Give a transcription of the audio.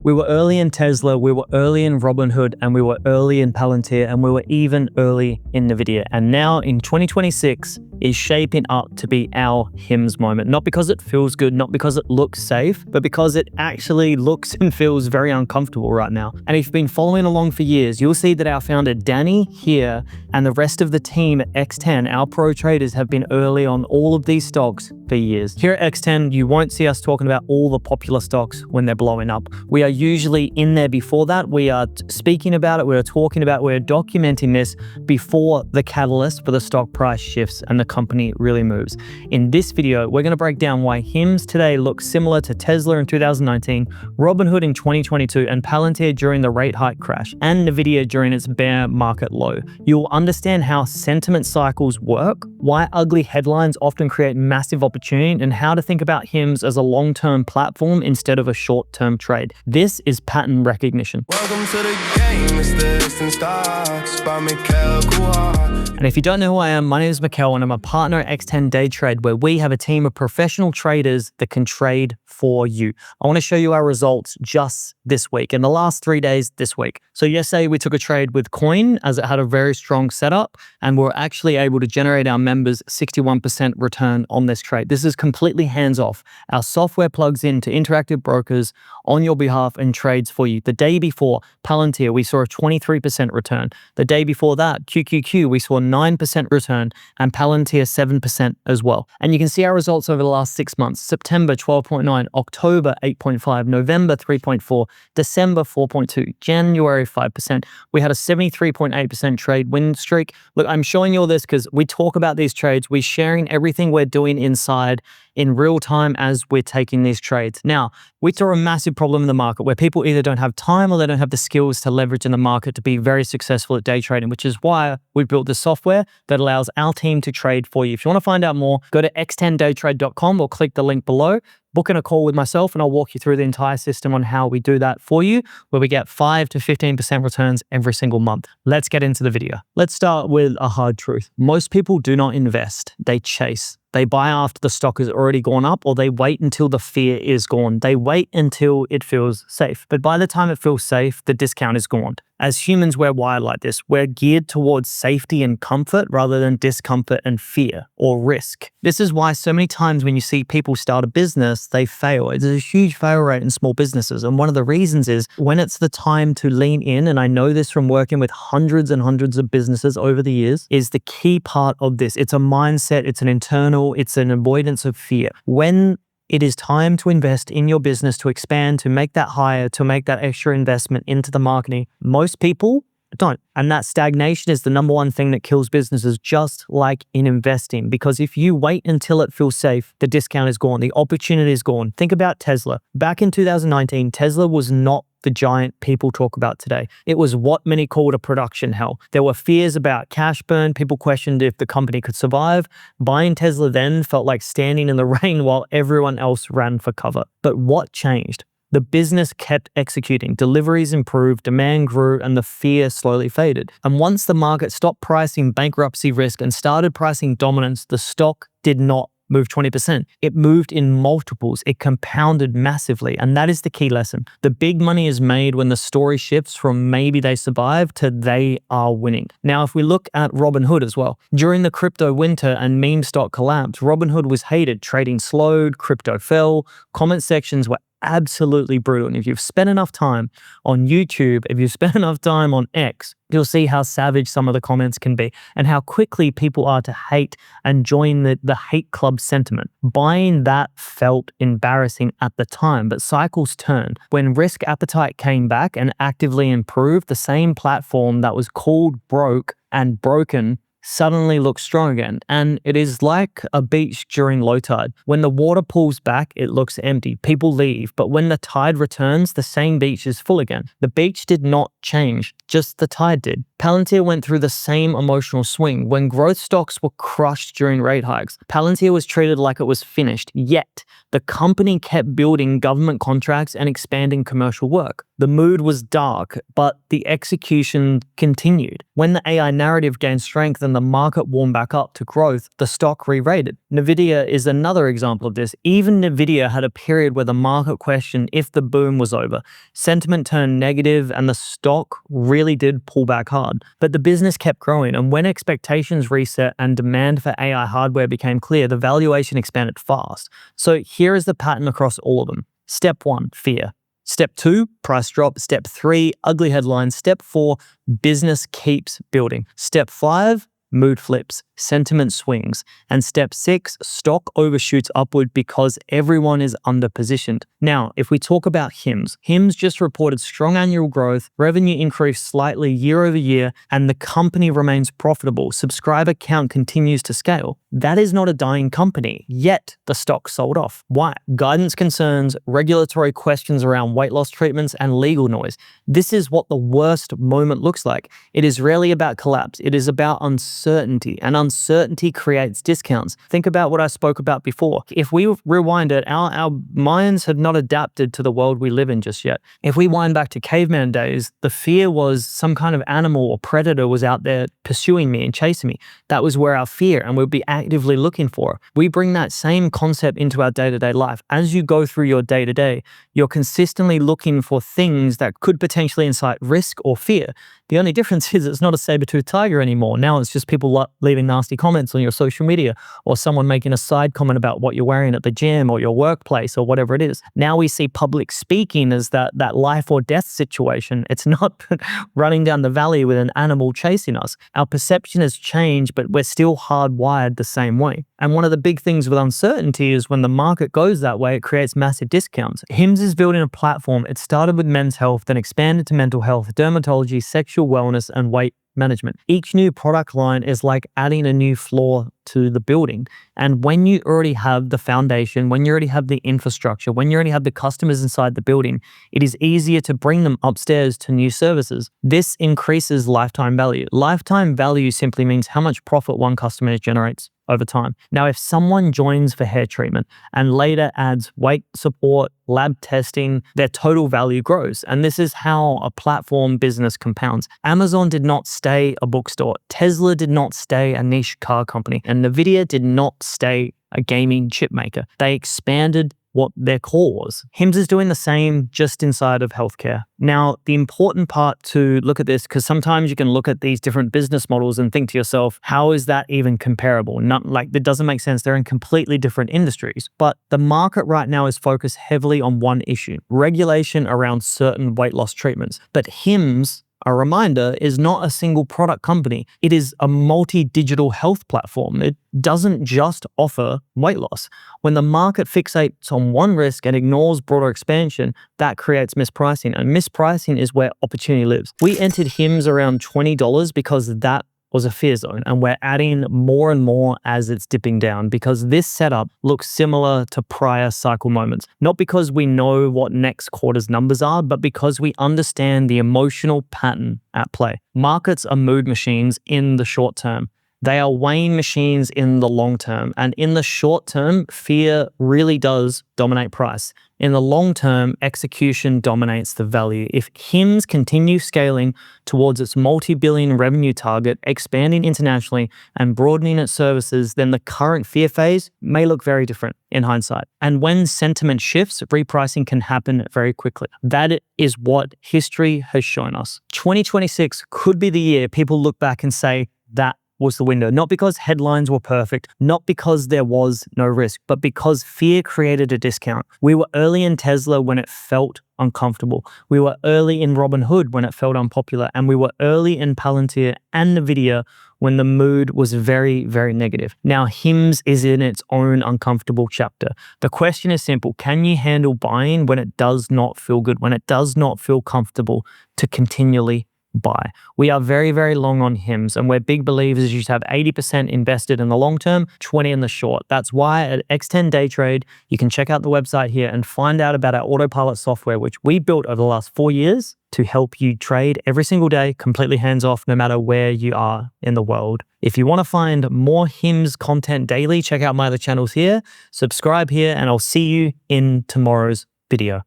We were early in Tesla, we were early in Robinhood, and we were early in Palantir, and we were even early in NVIDIA. And now in 2026 is shaping up to be our HIMS moment. Not because it feels good, not because it looks safe, but because it actually looks and feels very uncomfortable right now. And if you've been following along for years, you'll see that our founder Danny here and the rest of the team at X10, our pro traders, have been early on all of these stocks for years. Here at X10, you won't see us talking about all the popular stocks when they're blowing up. We are usually in there before that. We are speaking about it, we are talking about it, we're documenting this before the catalyst for the stock price shifts and the company really moves. In this video, we're going to break down why HIMS today looks similar to Tesla in 2019, Robinhood in 2022, and Palantir during the rate hike crash, and NVIDIA during its bear market low. You'll understand how sentiment cycles work, why ugly headlines often create massive opportunity, and how to think about HIMS as a long-term platform instead of a short-term trade. This is pattern recognition. Welcome to the game, it's the instant stocks by Mikhail Kuhar. And if you don't know who I am, my name is Mikhail and I'm a partner at X10 Day Trade, where we have a team of professional traders that can trade for you. I want to show you our results just this week, in the last 3 days this week. So yesterday we took a trade with Coin as it had a very strong setup, and we're actually able to generate our members 61% return on this trade. This is completely hands-off. Our software plugs into interactive brokers on your behalf and trades for you. The day before, Palantir, we saw a 23% return. The day before that, QQQ, we saw 9% return, and Palantir 7% as well. And you can see our results over the last 6 months. September 12.9, October 8.5, November 3.4, December 4.2, January 5%. We had a 73.8% trade win streak. Look, I'm showing you all this because we talk about these trades. We're sharing everything we're doing inside in real time as we're taking these trades. Now, we saw a massive problem in the market where people either don't have time or they don't have the skills to leverage in the market to be very successful at day trading, which is why we built this software that allows our team to trade for you. If you want to find out more, go to x10daytrade.com or click the link below. Book in a call with myself and I'll walk you through the entire system on how we do that for you, where we get 5 to 15% returns every single month. Let's get into the video. Let's start with a hard truth. Most people do not invest, they chase. They buy after the stock has already gone up, or they wait until the fear is gone. They wait until it feels safe. But by the time it feels safe, the discount is gone. As humans, we're wired like this. We're geared towards safety and comfort rather than discomfort and fear or risk. This is why so many times when you see people start a business, they fail. There's a huge fail rate in small businesses. And one of the reasons is when it's the time to lean in, and I know this from working with hundreds and hundreds of businesses over the years, is the key part of this. It's a mindset, it's an internal, it's an avoidance of fear. When it is time to invest in your business, to expand, to make that higher, to make that extra investment into the marketing, most people don't. And that stagnation is the number one thing that kills businesses, just like in investing. Because if you wait until it feels safe, the discount is gone, the opportunity is gone. Think about Tesla. Back in 2019, Tesla was not the giant people talk about today. It was what many called a production hell. There were fears about cash burn. People questioned if the company could survive. Buying Tesla then felt like standing in the rain while everyone else ran for cover. But what changed? The business kept executing, deliveries improved, demand grew, and the fear slowly faded. And once the market stopped pricing bankruptcy risk and started pricing dominance, the stock did not move 20%. It moved in multiples. It compounded massively. And that is the key lesson. The big money is made when the story shifts from maybe they survive to they are winning. Now, if we look at Robinhood as well, during the crypto winter and meme stock collapse, Robinhood was hated. Trading slowed, crypto fell, comment sections were absolutely brutal. And if you've spent enough time on YouTube, if you've spent enough time on X, you'll see how savage some of the comments can be and how quickly people are to hate and join the hate club sentiment. Buying that felt embarrassing at the time, but cycles turn. When risk appetite came back and actively improved, the same platform that was called broke and broken suddenly looks strong again. And it is like a beach during low tide. When the water pulls back, it looks empty. People leave. But when the tide returns, the same beach is full again. The beach did not change, just the tide did. Palantir went through the same emotional swing. When growth stocks were crushed during rate hikes, Palantir was treated like it was finished, yet the company kept building government contracts and expanding commercial work. The mood was dark, but the execution continued. When the AI narrative gained strength and the market warmed back up to growth, the stock re-rated. Nvidia is another example of this. Even Nvidia had a period where the market questioned if the boom was over. Sentiment turned negative and the stock really did pull back hard. But the business kept growing, and when expectations reset and demand for AI hardware became clear, the valuation expanded fast. So here is the pattern across all of them. Step 1, fear. Step 2, price drop. Step 3, ugly headlines. Step 4, business keeps building. Step 5, mood flips, sentiment swings. And step 6, stock overshoots upward because everyone is underpositioned. Now, if we talk about HIMS, HIMS just reported strong annual growth, revenue increased slightly year over year, and the company remains profitable. Subscriber count continues to scale. That is not a dying company, yet the stock sold off. Why? Guidance concerns, regulatory questions around weight loss treatments, and legal noise. This is what the worst moment looks like. It is rarely about collapse. It is about uncertainty, and uncertainty creates discounts. Think about what I spoke about before. If we rewind it, our minds have not adapted to the world we live in just yet. If we wind back to caveman days, the fear was some kind of animal or predator was out there pursuing me and chasing me. That was where our fear, and we'd be actively looking for it. We bring that same concept into our day-to-day life. As you go through your day-to-day, you're consistently looking for things that could potentially incite risk or fear. The only difference is it's not a saber-toothed tiger anymore. Now it's just people leaving nasty comments on your social media, or someone making a side comment about what you're wearing at the gym or your workplace or whatever it is. Now we see public speaking as that life or death situation. It's not running down the valley with an animal chasing us. Our perception has changed, but we're still hardwired the same way. And one of the big things with uncertainty is when the market goes that way, it creates massive discounts. HIMS is building a platform. It started with men's health, then expanded to mental health, dermatology, sexual wellness, and weight management. Each new product line is like adding a new floor to the building. And when you already have the foundation, when you already have the infrastructure, when you already have the customers inside the building, it is easier to bring them upstairs to new services. This increases lifetime value. Lifetime value simply means how much profit one customer generates over time. Now, if someone joins for hair treatment and later adds weight support, lab testing, their total value grows. And this is how a platform business compounds. Amazon did not stay a bookstore. Tesla did not stay a niche car company. And Nvidia did not stay a gaming chip maker. They expanded what their core was. HIMS is doing the same just inside of healthcare. Now, the important part to look at this, because sometimes you can look at these different business models and think to yourself, how is that even comparable? Not like that doesn't make sense. They're in completely different industries. But the market right now is focused heavily on one issue, regulation around certain weight loss treatments. But HIMS, a reminder, is not a single product company. It is a multi-digital health platform. It doesn't just offer weight loss. When the market fixates on one risk and ignores broader expansion, that creates mispricing. And mispricing is where opportunity lives. We entered HIMS around $20 because that was a fear zone, and we're adding more and more as it's dipping down because this setup looks similar to prior cycle moments. Not because we know what next quarter's numbers are, but because we understand the emotional pattern at play. Markets are mood machines in the short term. They are weighing machines in the long term. And in the short term, fear really does dominate price. In the long term, execution dominates the value. If HIMS continues scaling towards its multi-billion revenue target, expanding internationally and broadening its services, then the current fear phase may look very different in hindsight. And when sentiment shifts, repricing can happen very quickly. That is what history has shown us. 2026 could be the year people look back and say that was the window. Not because headlines were perfect, not because there was no risk, but because fear created a discount. We were early in Tesla when it felt uncomfortable. We were early in Robinhood when it felt unpopular. And we were early in Palantir and Nvidia when the mood was very, very negative. Now, HIMS is in its own uncomfortable chapter. The question is simple. Can you handle buying when it does not feel good, when it does not feel comfortable to continually buy. We are very, very long on HIMS, and we're big believers you should have 80% invested in the long term, 20 in the short. That's why at X10 Day Trade, you can check out the website here and find out about our autopilot software, which we built over the last 4 years to help you trade every single day, completely hands-off, no matter where you are in the world. If you want to find more HIMS content daily, check out my other channels here, subscribe here, and I'll see you in tomorrow's video.